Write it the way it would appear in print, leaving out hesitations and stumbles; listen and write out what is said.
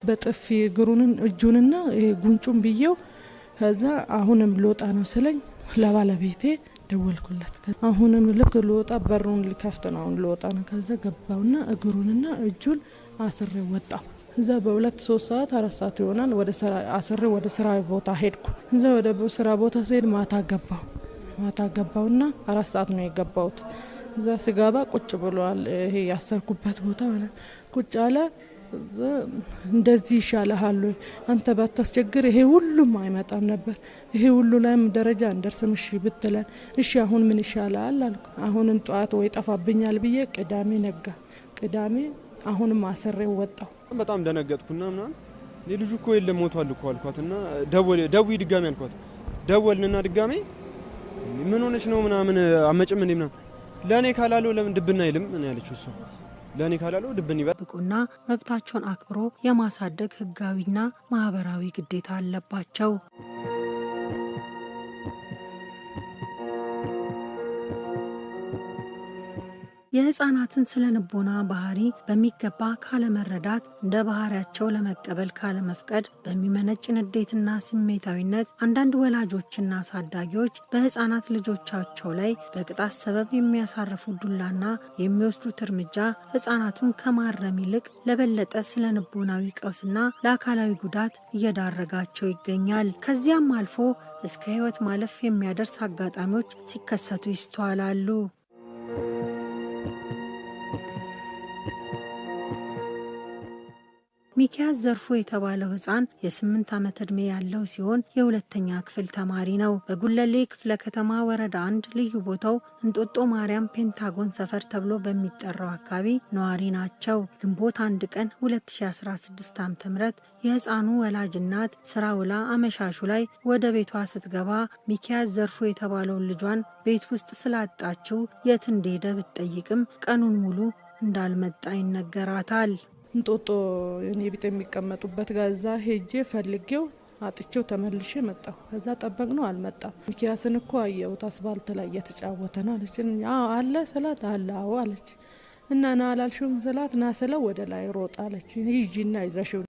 በጥፊ እግሩን እጁንና ጉንጩን ብየው ከዛ አሁንም ልወጣ ነው ስለኝ ለባለቤቴ ደወልኩለት። አሁንም ልክ ልወጣ በሩን ሊከፍት ነው አሁን ልወጣ ነው ከዛ ገባውና እግሩንና እጁን አስሬ ወጣው። እዛ በ2-3 ሰዓት 4 ሰዓት ይሆናል ወደ ስራ አስሬ ወደ ስራ ቦታ ሄድኩ። እዛ ወደ ስራ ቦታ ስሄድ ማታ ገባውና 4 ሰዓት ነው የገባውት። እዛ ስጋባ ቁጭ ብሏል። ይሄ ያሰርኩበት ቦታ ማለት ቁጭ አለ። እንደዚህ ይሻላል አንተ ባታስቸግር ይሄ ሁሉም አይመጣም ነበር። ይሄ ሁሉ ላይም ደረጃ እንደርስም እሺ ብትለን እሺ አሁን ምን ይሻላል አልኩ። አሁንም ጧት ወይ ጠፋብኛል ብዬ ቅዳሜ ነጋ። ቅዳሜ አሁንም አሰሬው ወጣው። በጣም ደነገጥኩና ምናምን ልጁ እኮ የለም ሞቷል እኮ አልኳትና ደውይ ድጋሚ አልኳት። ደወልንና ድጋሚ ምን ሆነሽ ነው ምናምን አመጭም እንዴ ምናምን ለኔ ካላለው ለምን ድብና አይልም ምን ያለችው እሷ ለኔ ካላለው ድብን ይበል። ብቁና መብታቸውን አክብሮ የማሳደግ ህጋዊና ማህበራዊ ግዴታ አለባቸው። የህፃናትን ስለንቦና ባህሪ በሚገባ ካለመረዳት እንደ ባህሪያቸው ለመቀበል ካለመፍቀድ በሚመነጭ ንዴትና ስሜታዊነት አንዳንድ ወላጆችና አሳዳጊዎች በህፃናት ልጆቻቸው ላይ በቅጣት ሰበብ የሚያሳርፉ ዱላና የሚወስዱት እርምጃ ህፃናቱን ከማረም ይልቅ ለበለጠ ስለንቦናዊ ቀውስና ለአካላዊ ጉዳት እየዳረጋቸው ይገኛል። ከዚያም አልፎ እስከ ህይወት ማለፍ የሚያደርስ አጋጣሚዎች ሲከሰቱ ይስተዋላሉ። ሚኪያስ ዘርፉ የተባለው ህፃን የ8 ዓመት ዕድሜ ያለው ሲሆን የሁለተኛ ክፍል ተማሪ ነው። በጉለሌ ክፍለ ከተማ ወረዳ 1 ልዩ ቦታው እንጦጦ ማርያም ፔንታጎን ሰፈር ተብሎ በሚጠራው አካባቢ ነዋሪ ናቸው። ግንቦት 1 ቀን 2016 ዓ.ም የህፃኑ ወላጅ እናት ስራ ውላ አመሻሹ ላይ ወደ ቤቷ ስትገባ ሚኪያስ ዘርፉ የተባለው ልጇን ቤት ውስጥ ስላጣችው የት እንደሄደ ብትጠይቅም ቀኑን ሙሉ እንዳልመጣ ይነገራታል። እንጦጦ እኔ ቤት የሚቀመጡበት ጋዛ ሄጄ ፈልጌው አጥቼው ተመልሼ መጣሁ። ከዛ ጠበቅነው አልመጣም። ሚኪያስን እኮ አየሁት አስፋልት ላይ እየተጫወተ ነው አለች። አለ ስላት አለ አለች። እና ና አላልሽውም ስላት ና ስለው ወደ ላይ ሮጥ አለች። ሂጂና ይዘሽው